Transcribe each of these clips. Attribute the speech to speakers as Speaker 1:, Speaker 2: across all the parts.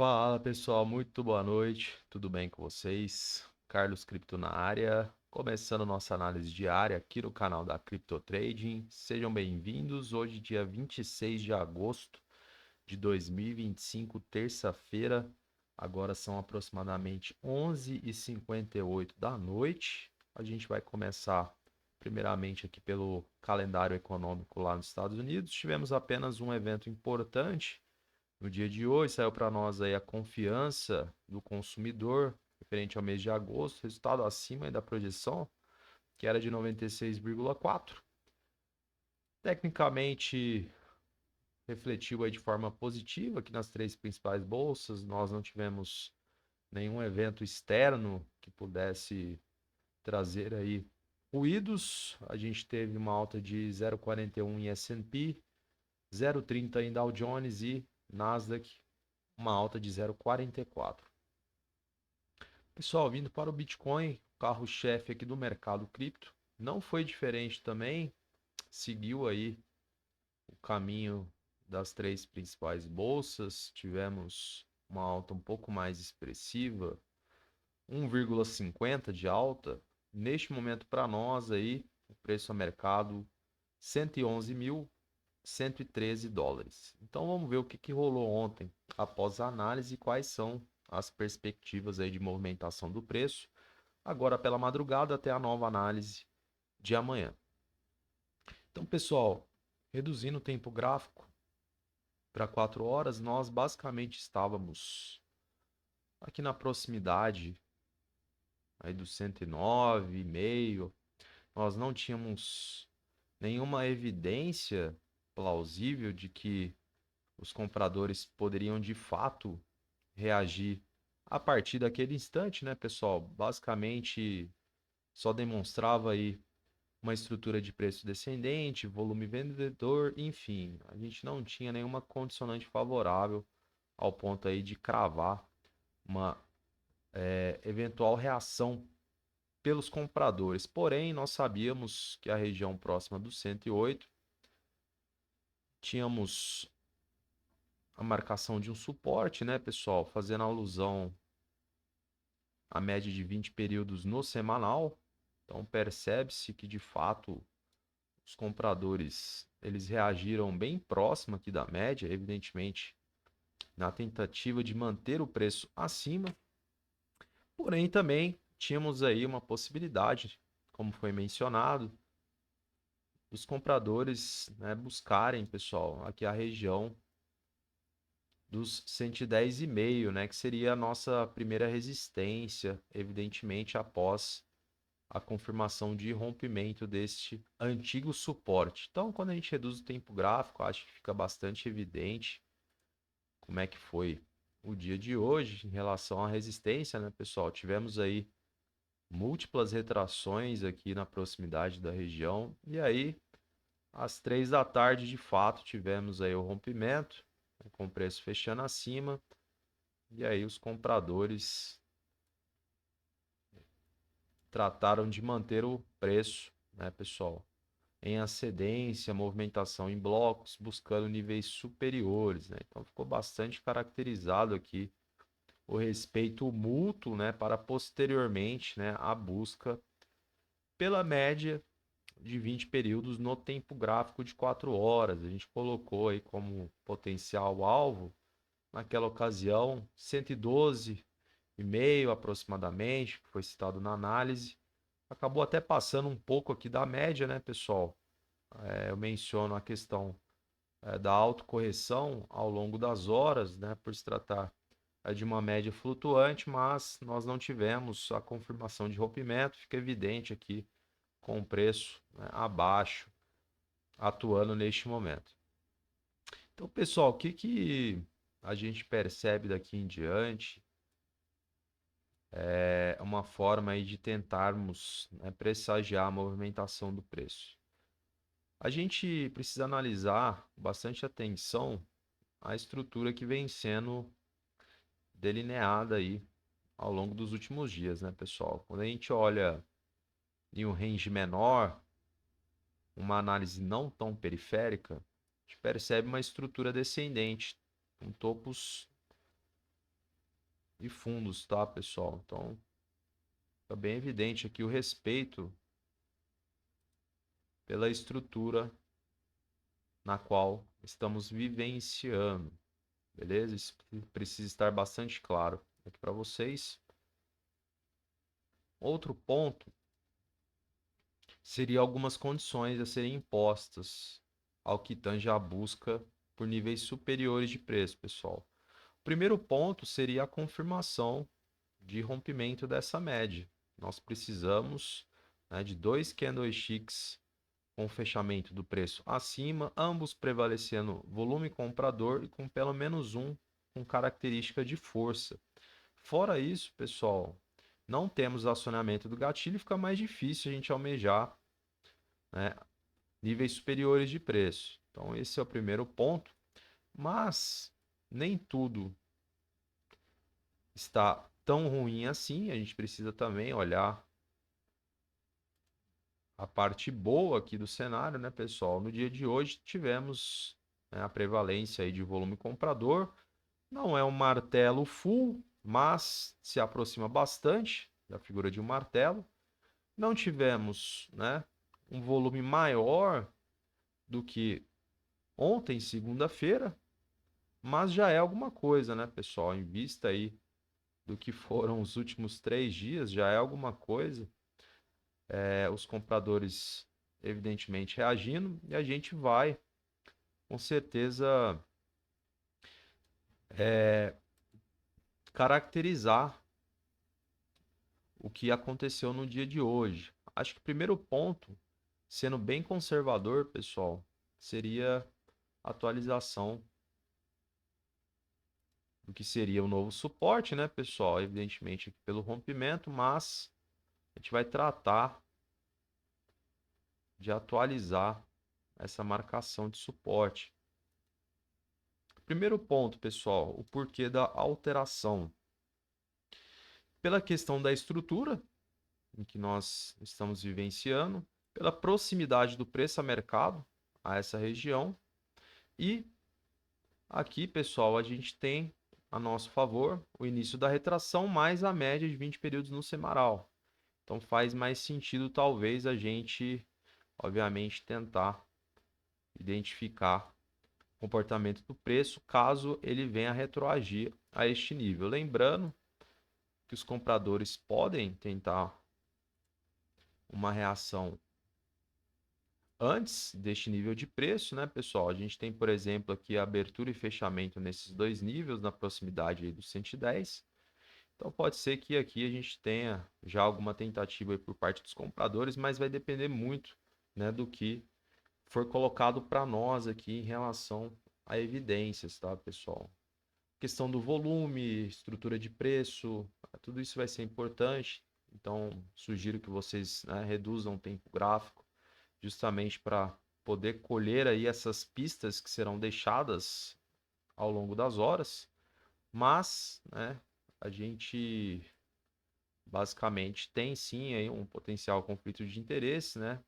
Speaker 1: Fala pessoal, muito boa noite, tudo bem com vocês? Carlos Cripto na área, começando nossa análise diária aqui no canal da Crypto Trading. Sejam bem-vindos. Hoje, dia 26 de agosto de 2025, terça-feira. Agora são aproximadamente 11h58 da noite. A gente vai começar primeiramente aqui pelo calendário econômico lá nos Estados Unidos. Tivemos apenas um evento importante no dia de hoje. Saiu para nós aí a confiança do consumidor referente ao mês de agosto, resultado acima da projeção, que era de 96,4. Tecnicamente refletiu aí de forma positiva aqui nas três principais bolsas. Nós não tivemos nenhum evento externo que pudesse trazer aí ruídos. A gente teve uma alta de 0,41 em S&P, 0,30 em Dow Jones e Nasdaq uma alta de 0,44. Pessoal, vindo para o Bitcoin, carro-chefe aqui do mercado cripto, não foi diferente também, seguiu aí o caminho das três principais bolsas, tivemos uma alta um pouco mais expressiva, 1,50 de alta. Neste momento para nós aí, o preço a mercado 111.113 dólares. Então vamos ver o que rolou ontem após a análise e quais são as perspectivas aí de movimentação do preço, agora pela madrugada até a nova análise de amanhã. Então, pessoal, reduzindo o tempo gráfico para 4 horas, nós basicamente estávamos aqui na proximidade aí do 109,5. Nós não tínhamos nenhuma evidência plausível de que os compradores poderiam de fato reagir a partir daquele instante, né, pessoal? Basicamente só demonstrava aí uma estrutura de preço descendente, volume vendedor, enfim, a gente não tinha nenhuma condicionante favorável ao ponto aí de cravar uma eventual reação pelos compradores. Porém, nós sabíamos que a região próxima do 108 tínhamos a marcação de um suporte, né, pessoal, fazendo alusão à média de 20 períodos no semanal. Então percebe-se que de fato os compradores eles reagiram bem próximo aqui da média, evidentemente na tentativa de manter o preço acima. Porém também tínhamos aí uma possibilidade, como foi mencionado, dos compradores, né, buscarem, pessoal, aqui a região dos 110,5, né, que seria a nossa primeira resistência, evidentemente após a confirmação de rompimento deste antigo suporte. Então, quando a gente reduz o tempo gráfico, acho que fica bastante evidente como é que foi o dia de hoje em relação à resistência, né, pessoal? Tivemos aí múltiplas retrações aqui na proximidade da região e aí às 3 da tarde, de fato, tivemos aí o rompimento, né, com o preço fechando acima e aí os compradores trataram de manter o preço, né, pessoal, em ascendência, movimentação em blocos, buscando níveis superiores, né? Então ficou bastante caracterizado aqui o respeito mútuo, né, para posteriormente, né, a busca pela média de 20 períodos no tempo gráfico de 4 horas. A gente colocou aí como potencial alvo, naquela ocasião, 112,5 aproximadamente, que foi citado na análise. Acabou até passando um pouco aqui da média, né, pessoal? Eu menciono a questão da autocorreção ao longo das horas, né, por se tratar de uma média flutuante, mas nós não tivemos a confirmação de rompimento, fica evidente aqui com o preço, né, abaixo, atuando neste momento. Então, pessoal, o que a gente percebe daqui em diante é uma forma aí de tentarmos, né, pressagiar a movimentação do preço. A gente precisa analisar com bastante atenção a estrutura que vem sendo delineada aí ao longo dos últimos dias, né, pessoal? Quando a gente olha em um range menor, uma análise não tão periférica, a gente percebe uma estrutura descendente, com topos e fundos, tá, pessoal? Então, fica bem evidente aqui o respeito pela estrutura na qual estamos vivenciando, beleza? Isso precisa estar bastante claro aqui para vocês. Outro ponto seria algumas condições a serem impostas ao que tange a busca por níveis superiores de preço, pessoal. O primeiro ponto seria a confirmação de rompimento dessa média. Nós precisamos, né, de dois candlesticks com fechamento do preço acima, ambos prevalecendo volume comprador e com pelo menos um com característica de força. Fora isso, pessoal, não temos acionamento do gatilho, fica mais difícil a gente almejar, né, níveis superiores de preço. Então, esse é o primeiro ponto, mas nem tudo está tão ruim assim. A gente precisa também olhar a parte boa aqui do cenário, né, pessoal? No dia de hoje tivemos, né, a prevalência aí de volume comprador. Não é um martelo full, mas se aproxima bastante da figura de um martelo. Não tivemos, né, um volume maior do que ontem, segunda-feira, mas já é alguma coisa, né, pessoal? Em vista aí do que foram os últimos 3 dias, já é alguma coisa. Os compradores, evidentemente, reagindo, e a gente vai, com certeza, caracterizar o que aconteceu no dia de hoje. Acho que o primeiro ponto, sendo bem conservador, pessoal, seria a atualização do que seria o novo suporte, né, pessoal? Evidentemente, aqui pelo rompimento, mas a gente vai tratar de atualizar essa marcação de suporte. Primeiro ponto, pessoal, o porquê da alteração. Pela questão da estrutura em que nós estamos vivenciando, pela proximidade do preço a mercado a essa região. E aqui, pessoal, a gente tem a nosso favor o início da retração mais a média de 20 períodos no semanal. Então faz mais sentido talvez a gente, obviamente, tentar identificar o comportamento do preço caso ele venha a retroagir a este nível. Lembrando que os compradores podem tentar uma reação antes deste nível de preço, né, pessoal? A gente tem, por exemplo, aqui a abertura e fechamento nesses dois níveis, na proximidade aí dos 110. Então pode ser que aqui a gente tenha já alguma tentativa aí por parte dos compradores, mas vai depender muito, né, do que for colocado para nós aqui em relação a evidências, tá, pessoal? Questão do volume, estrutura de preço, tudo isso vai ser importante. Então, sugiro que vocês, né, reduzam o tempo gráfico, justamente para poder colher aí essas pistas que serão deixadas ao longo das horas. Mas, né, a gente basicamente tem sim aí um potencial conflito de interesse, né?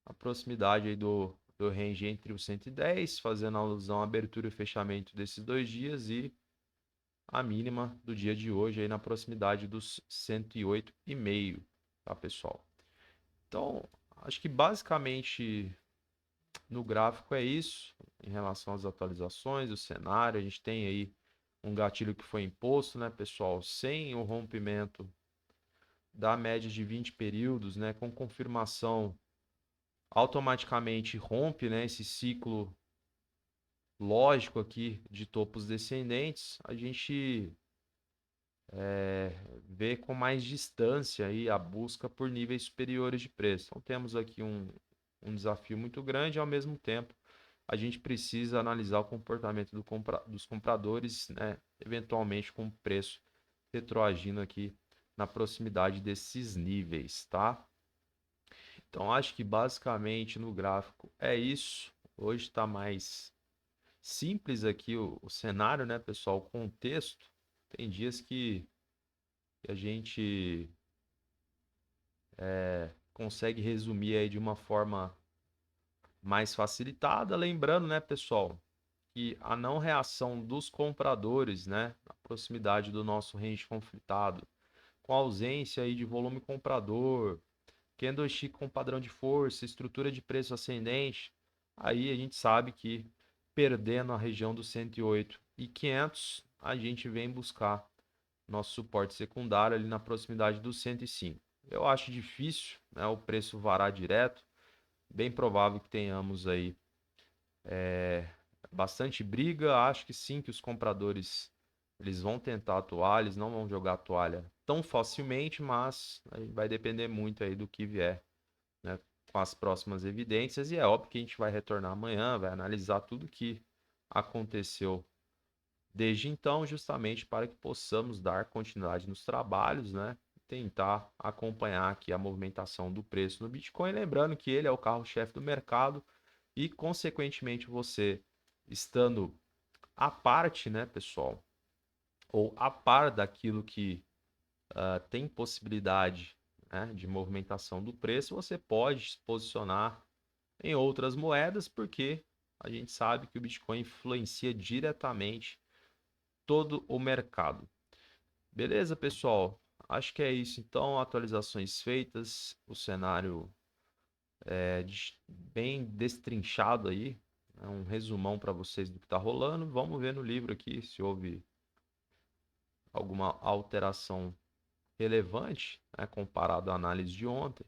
Speaker 1: A proximidade aí do range entre os 110, fazendo alusão à abertura e fechamento desses 2 dias, e a mínima do dia de hoje aí na proximidade dos 108,5, tá, pessoal? Então, acho que basicamente no gráfico é isso, em relação às atualizações, o cenário. A gente tem aí um gatilho que foi imposto, né, pessoal, sem o rompimento da média de 20 períodos, né, com confirmação, automaticamente rompe, né, esse ciclo lógico aqui de topos descendentes. A gente vê com mais distância aí a busca por níveis superiores de preço. Então temos aqui um desafio muito grande, e ao mesmo tempo a gente precisa analisar o comportamento dos compradores, né, eventualmente com o preço retroagindo aqui na proximidade desses níveis, tá? Então acho que basicamente no gráfico é isso. Hoje está mais simples aqui o cenário, né, pessoal? O contexto. Tem dias que a gente consegue resumir aí de uma forma mais facilitada. Lembrando, né, pessoal, que a não reação dos compradores, né, na proximidade do nosso range conflitado, com a ausência aí de volume comprador, candlestick com padrão de força, estrutura de preço ascendente, aí a gente sabe que perdendo a região dos 108.500, a gente vem buscar nosso suporte secundário ali na proximidade dos 105. Eu acho difícil, né, o preço varar direto, bem provável que tenhamos aí bastante briga. Acho que sim, que os compradores eles vão tentar atuar, eles não vão jogar a toalha tão facilmente, mas aí vai depender muito aí do que vier, né, com as próximas evidências. E é óbvio que a gente vai retornar amanhã, vai analisar tudo que aconteceu desde então, justamente para que possamos dar continuidade nos trabalhos, né? Tentar acompanhar aqui a movimentação do preço no Bitcoin, lembrando que ele é o carro-chefe do mercado e, consequentemente, você estando à parte, né, pessoal, ou a par daquilo que tem possibilidade, né, de movimentação do preço, você pode se posicionar em outras moedas, porque a gente sabe que o Bitcoin influencia diretamente todo o mercado. Beleza, pessoal? Acho que é isso. Então, atualizações feitas, o cenário bem destrinchado aí, né? Um resumão para vocês do que está rolando. Vamos ver no livro aqui se houve alguma alteração relevante, né, comparado à análise de ontem.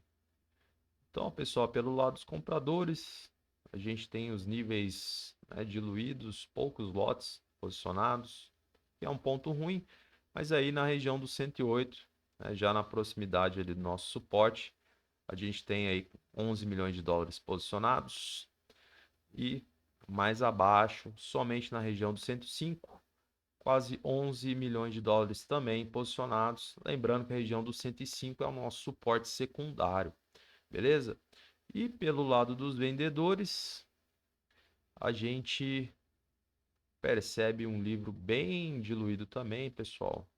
Speaker 1: Então, pessoal, pelo lado dos compradores, a gente tem os níveis, né, diluídos, poucos lotes posicionados, que é um ponto ruim, mas aí na região dos 108, né, já na proximidade ali do nosso suporte, a gente tem aí 11 milhões de dólares posicionados e mais abaixo, somente na região dos 105, quase 11 milhões de dólares também posicionados. Lembrando que a região dos 105 é o nosso suporte secundário, beleza? E pelo lado dos vendedores, a gente percebe um livro bem diluído também, pessoal.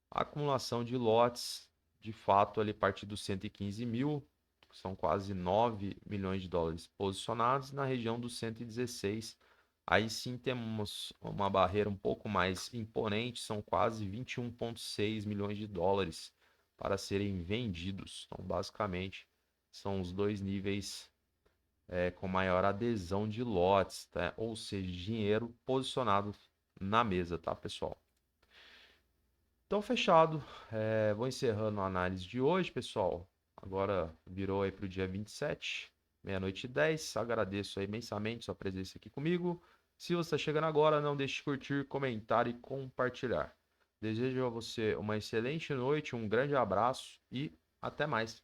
Speaker 1: A acumulação de lotes, de fato, ali a partir dos 115 mil, são quase 9 milhões de dólares posicionados na região dos 116. Aí sim temos uma barreira um pouco mais imponente, são quase 21,6 milhões de dólares para serem vendidos. Então, basicamente, são os dois níveis com maior adesão de lotes, tá? Ou seja, dinheiro posicionado na mesa, tá, pessoal? Então, fechado. Vou encerrando a análise de hoje, pessoal. Agora virou aí para o dia 27, meia-noite e 10. Agradeço aí imensamente sua presença aqui comigo. Se você está chegando agora, não deixe de curtir, comentar e compartilhar. Desejo a você uma excelente noite, um grande abraço e até mais.